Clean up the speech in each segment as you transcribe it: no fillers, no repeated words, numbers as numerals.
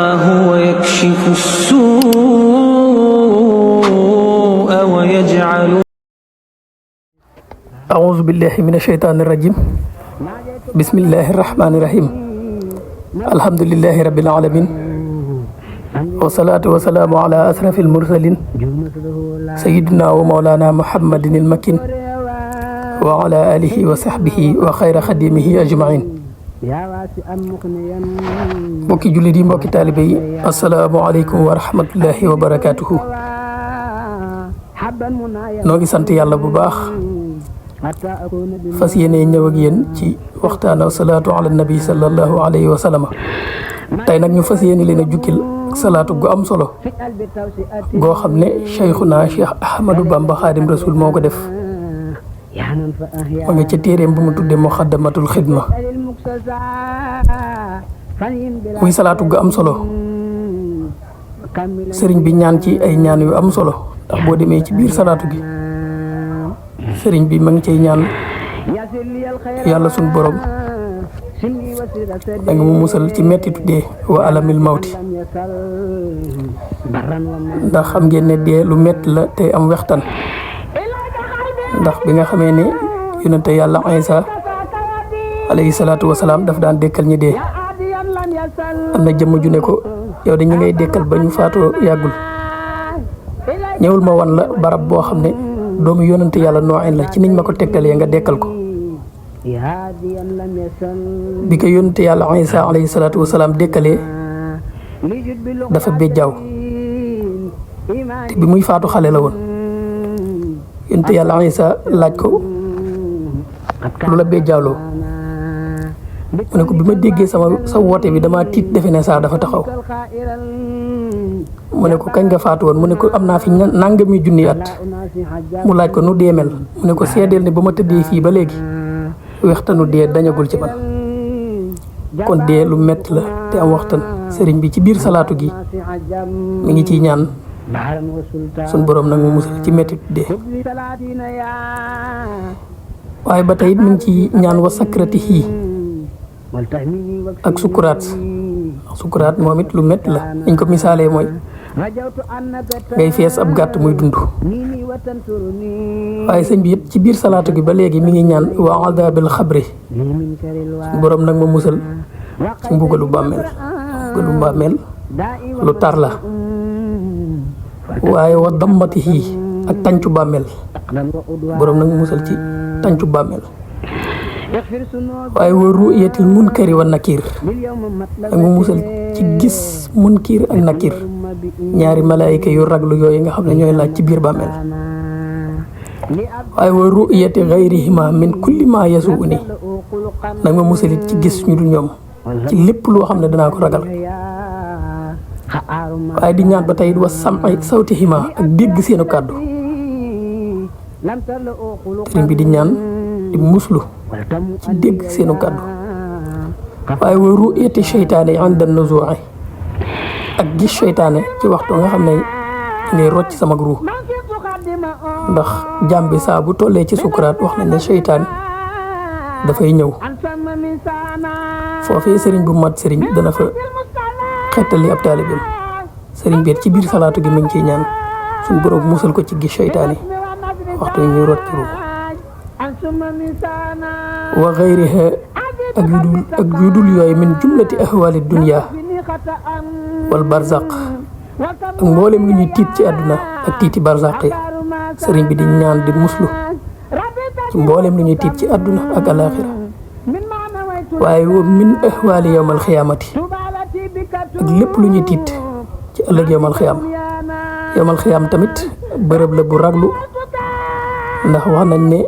ويكشف السوء ويجعل. أعوذ بالله من الشيطان الرجيم. بسم الله الرحمن الرحيم. الحمد لله رب العالمين، والصلاة والسلام على أشرف المرسلين سيدنا ومولانا محمد المكين وعلى آله وصحبه وخير خديمه أجمعين. mbokki jullit yi, mbokki taalibe yi, asalaamaaleykum wa rahmatullahi wa barakaatuhu. noo ngi sant yàlla bu baax, fas yéene ñëw ak yéen ci waxtaanu salaatu ala nabi sallallahu alayhi wa sallam. tey nag ñu fas yéene leen a jukkil salaatu gu am solo goo xam ne Cheikhuna Cheikh Ahmadou Bamba Xaadim Rasul moo ko def. ma nga ca téeréem bu mu tuddee Muxaddamatul Xidma. muy salaatu gu am solo. sëriñ bi ñaan ci ay ñaan yu am solo, ndax boo demee ci biir salaatu gi sëriñ bi ma ngi cay ñaan yàlla suñu borom da nga mu musal ci mettitu dee wa alamil mawti, ndax xam ngeen ne dee lu metti la te am wextan. ndax bi nga xamee ne yonente yàlla Isa alayhi salaatu wasalaam daf daan dekkal ñi dee, am na jëmm ju ne ko yow dañu ngay dekkal ba ñu faatoo yàggul, ñëwul ma wan la barab boo xam ne doomu yonente yàlla Noohin la ci niñ ma ko tegtalee nga dekkal ko. bi ko yonente yàlla Isa alayhi salaatu wasalaam dekkalee dafa béjjaaw, te bi muy faatu xale la woon. yonente yàlla Isa laaj ko lu la béjjaaloo, mu ne ko bi ma déggee sa woote bi dama tiit defe ne saa dafa taxaw. mu ne ko kañ nga faatu woon, mu ne ko am naa fi nangami junni at. mu laaj ko nu dee mel, mu ne ko seedeel ne ba ma tëddee fii ba léegi waxtanu dee dañagul ci man. kon dee lu metti la te am waxtan. sëriñ bi ci biir salaatu gi mi ngi ciy ñaan suñ borom nag mu musal ci mettitu dee. waaye ba tey mi ngi ci ñaan wa sakratihi ak sukuraat. sukuraat moom it lu metti la. niñ ko misaalee mooy ngay fees ab gàtt muy dund. waaye sëñ bi it ci biir salaatu gi ba léegi mi ngi ñaan wa adabil xabri, borom nag ma musal ci mbugalu bàmmeel. mbugalu bàmmeel lu tar la. waaye wa dammatihi ak tàncu bàmmeel, borom nag ma musal ci tàncu bàmmeel. waaye wa ru'yatil munkari wa nakir, ak mu musal ci gis munkir ak nakir, ñaari malaayika yu raglu yooyu nga xam ne ñooy laaj ci biir bàmmeel. waaye wa ru'yati gayrihima min kulli ma yasuuni, nag ma musalit ci gis ñu dul ñoom ci lépp loo xam ne danaa ko ragal. waaye di ñaan ba tey wa sam'i sawtihima ak dégg seenu kàddu. sëriñ bi di ñaan di muslu ci dégg seenu kàddu. waaye wa ru'yati seytaane inda nuzuu'i, ak gis seytaane ci waxtu nga xam ne ngay rocc sama ruux. ndax jàmm bi saa bu tollee ci sukuraat wax nañ ne seytaan dafay ñëw foofee sëriñ bu mat sëriñ dana fa xettali ab taalibeem. sëriñ bi ci biir salaatu gi mi ngi ciy ñaan suñ borom musal ko ci gis seytaane waxtu yi ñuy rocc ruux. wa gayriha ak yu dul yooyu min jumlati ahwaali dunya wal barzaq, ak mboolem lu ñuy tiit ci àdduna ak tiiti barzaq yi. sëriñ bi di ñaan di muslu ci mboolem lu ñuy tiit ci àdduna ak alaaxira. waaye wa min ahwaali yawmal xiyaamati, ak lépp lu ñuy tiit ci ëllëg yawmal xiyaam. yawmal xiyaam tamit bërëb la bu raglu, ndax wax nañ ne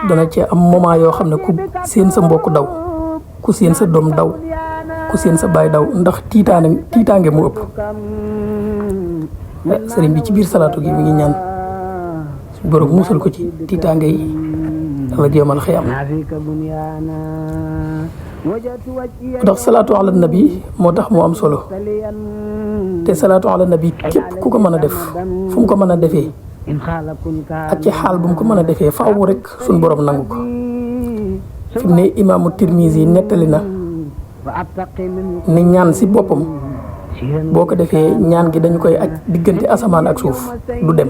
dana ci am moment yoo xam ne ku seen sa mbokk daw, ku seen sa doom daw, ku seen sa baay daw, ndax tiitaange mu ëpp. sëriñ bi ci biir salaatu gi mi ngi ñaan suñu borom musal ko ci tiitaange yi ëllëg yawmal xiyaam. ndax salaatu ala nabi moo tax mu am solo, te salaatu ala nabi képp ku ko mën a def fu mu ko mën a defee ak ci xaal bu mu ko mën a defee faaw rek suñ borom nangu ko. fi mu ne imaamu Tirmizi nettali na ni ñaan si boppam boo ko defee ñaan gi dañu koy aj diggante asamaan ak suuf du dem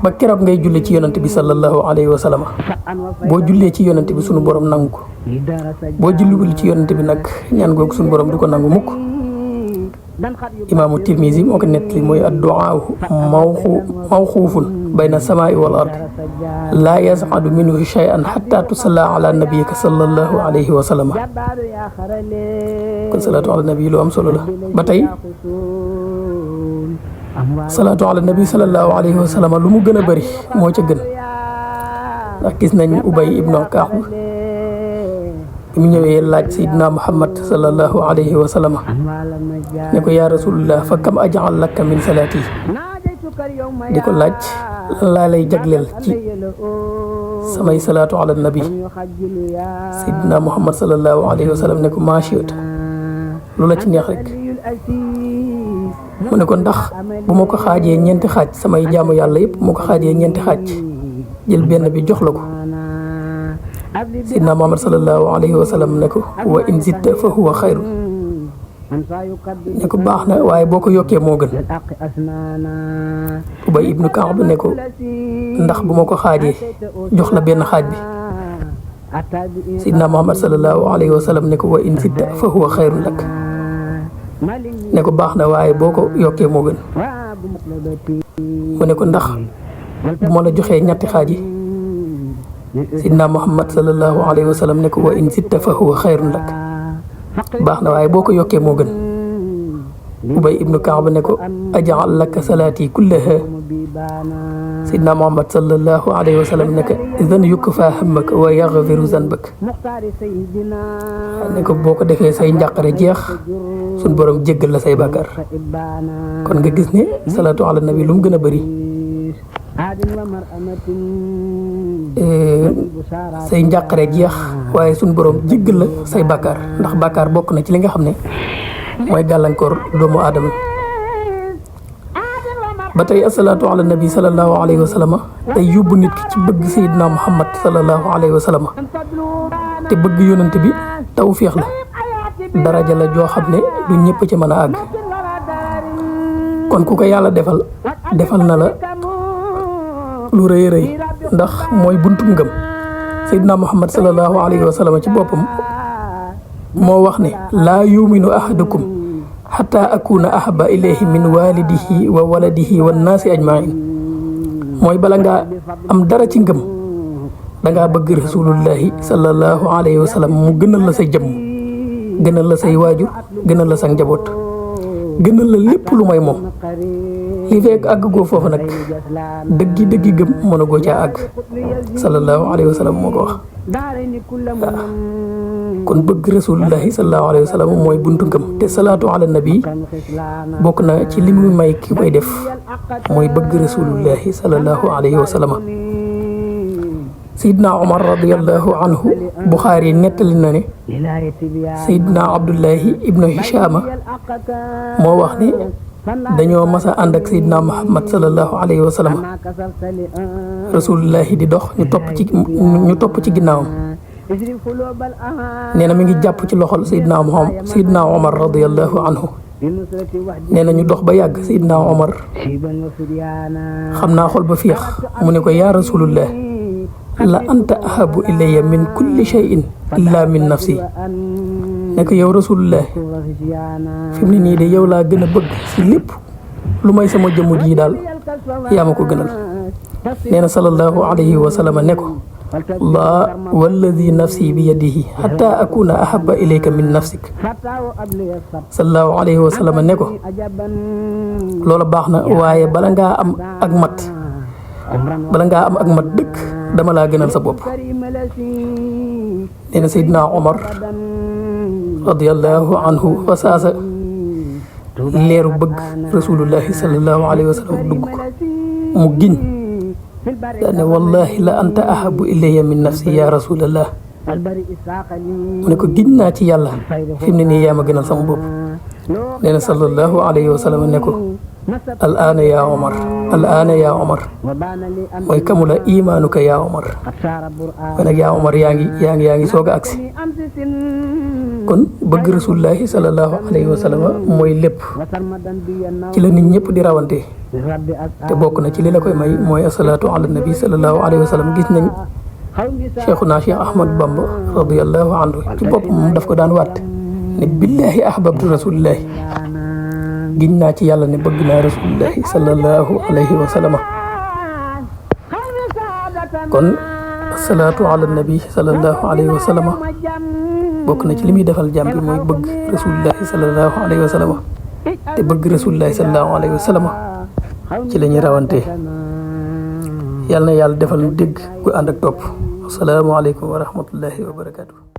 ba keroog ngay julli ci yonent bi sallallahu alayhi wa sallam boo jullee ci yonent bi sunu borom nangu ko boo julliwul ci yonent bi nag ñaan googu sunu borom du ko nangu mukk. imaamu Tirmisi moo ko nettali mooy adduaa mawxuufun bayna samaa'i wal ard laa yas'adu minhu shay'an xatta tusalla ala nabiyika sallallahu alayhi wa sallam. kon salaatu ala nabi lu am solo la ba tey salaatu ala nabi sallallahu alayhi wa sallam lu mu gën a bëri moo ca gën ndax gis nañ Ubay ibnu Kaab bi mu ñëwee laaj Seydina Muhammad sallallahu alayhi wa sallam ne ko yaa rasulullah fa kam aj'al laka min salaati di ko laaj lan laa lay jagleel ci samay salaatu ala nabi Seydina Muhammad sallallahu alayhi wa sallam ne ko maa shi'ta lu la ci neex rek mu ne ko ndax bu ma ko xaajee ñeenti xaaj samay jaamu yàlla yëpp bu ma ko xaajee ñeenti xaaj jël benn bi jox la ko Seydina Muhammad sallallahu alayhi wa sallam ne ko wa in zitta fa huwa xayru ne ko baax na waaye boo ko yokkee moo gën. Ubay ibnu Kaab ne ko ndax bu ma ko xaajee jox la benn xaaj bi Seydina Muhammad sallallahu alayhi wa sallam ne ko wa in zitta fa huwa xayru lak ne ko baax na waaye boo ko yokkee moo gën. mu ne ko ndax bu ma la joxee ñetti xaaj yi Seydina Muhammad sallallahu alayhi wa sallam ne ko wa in zitta fa huwa xayrun lak baax na waaye boo ko yokkee moo gën. Ubay ibnu Kaab ne ko aj'al laka salaati kullaha Seydina Muhammad sallallahu alayhi wa sallam ne ko idan yukfa hammaka wa yaghfiru zanbak ne ko boo ko defee say njàqare jeex suñ borom jéggal la say bàkkaar. kon nga gis ne salaatu ala nabi lu mu gën a bëri say njàqare jeex waaye suñ borom jéggal la say bàkkaar ndax bàkkaar bokk na ci li nga xam ne mooy gàllankoor doomu aadama. ba tey asalaatu ala nabi sallallahu alayhi wa sallam day yóbbu nit ki ci bëgg Seydina Muhammad sallallahu alayhi wa sallam te bëgg yonent bi tawféex la daraja la joo xam ne du ñëpp ci mën a àgg. kon ku ko yàlla defal na la lu rëy rëy ndax mooy buntu ngëm. Seydina Muhammad sallallahu alayhi wa sallam ci boppam moo wax ne laa yuminu ahadukum xataa akuna ahaba ilayhi min walidihi wa waladihi wa naasi ajmain mooy bala ngaa am dara ci ngëm dangaa bëgg rasulullahi sallallahu alayhi wa sallam mu gënal la sa jëmm gënal la say waajur gënal la sa njaboot gënal la lépp lu may moom. li fekk àgg goo foofu nag dëggi gëm mën a goo caa àgg sallallahu alayhi wa sallam moo ko wax. kon bëgg rasulullahi sallallahu alayhi wa sallam mooy buntu ngëm te salaatu ala nabi bokk na ci li muy may ki koy def mooy bëgg rasulullahi sallallahu alayhi wa sallam. Seydina Omar radiyallahu anhu Buxaari nettali na ne Seydina Abdullahi ibnu Hishama moo wax ne dañoo mas a ànd ak Seydina Muhammad sallallahu alayhi wa sallam rasulullahi di dox ñu topp ci ginnaawam. nee na mi ngi jàpp ci loxol Seydina Omar radiyallahu anhu nee na ñu dox ba yàgg Seydina Omar xam naa xol ba féex mu ne ko yaa rasulullah la anta ahabu ilayya min kulli shay'in illa min nafsi ne ko yow rasulullah fi mu ne nii de yow laa gën a bëgg si lépp lu may sama jëmm ji daal yaa ma ko gënal. nee na sallallahu alayhi wa sallam ne ko Allah walladi nafsi bi yadihi hatta akuna ahaba ilayka min nafsik sallallahu alayhi wa sallam ne ko loolu baax na waaye bala ngaa am ak mat dëkk dama laa gënal sa bopp. nee na Seydina Omar radiyallahu anhu fa saasa leeru bëgg rasulullahi sallallahu alayhi wa sallam dugg ko mu giñ daane wallahi la anta ahabu ilayya min nafsi ya rasulallah mu ne ko giñ naa ci yàlla fi mu ne nii yaa ma gënal sama bopp. nee na sallallahu alayhi wa sallam ne ko al aana yaa Omar al aana yaa Omar mooy kamula imaanuka yaa Omar mooy nag yaa Omar yaa ngi soog a agsi kon bëgg rasulullahi sallallahu alayhi wa sallam mooy lépp ci la nit ñëpp di rawante te bokk na ci li la koy may mooy asalaatu ala nabi sallallahu alayhi wa sallam gis nañ cheikhuna cheikh Ahmad Bamba radiyallahu anhu ci bopp moom daf ko daan waat ne billahi ahbabtu rasulullahi giñ naa ci yàlla ne bëgg naa rasulullahi sallallahu alayhi wa sallam kon asalaatu ala nabi sallallahu alayhi wa sallam bokk na ci li muy defal jàmm bi mooy bëgg rasulullahi sallallahu alayhi wa sallam te bëgg rasulullahi sallallahu alayhi wa sallam ci la ñuy rawante yàlla na yàlla defal nu dégg gu ànd ak topp asalaamaaleykum wa rahmatullahi wa barakatuh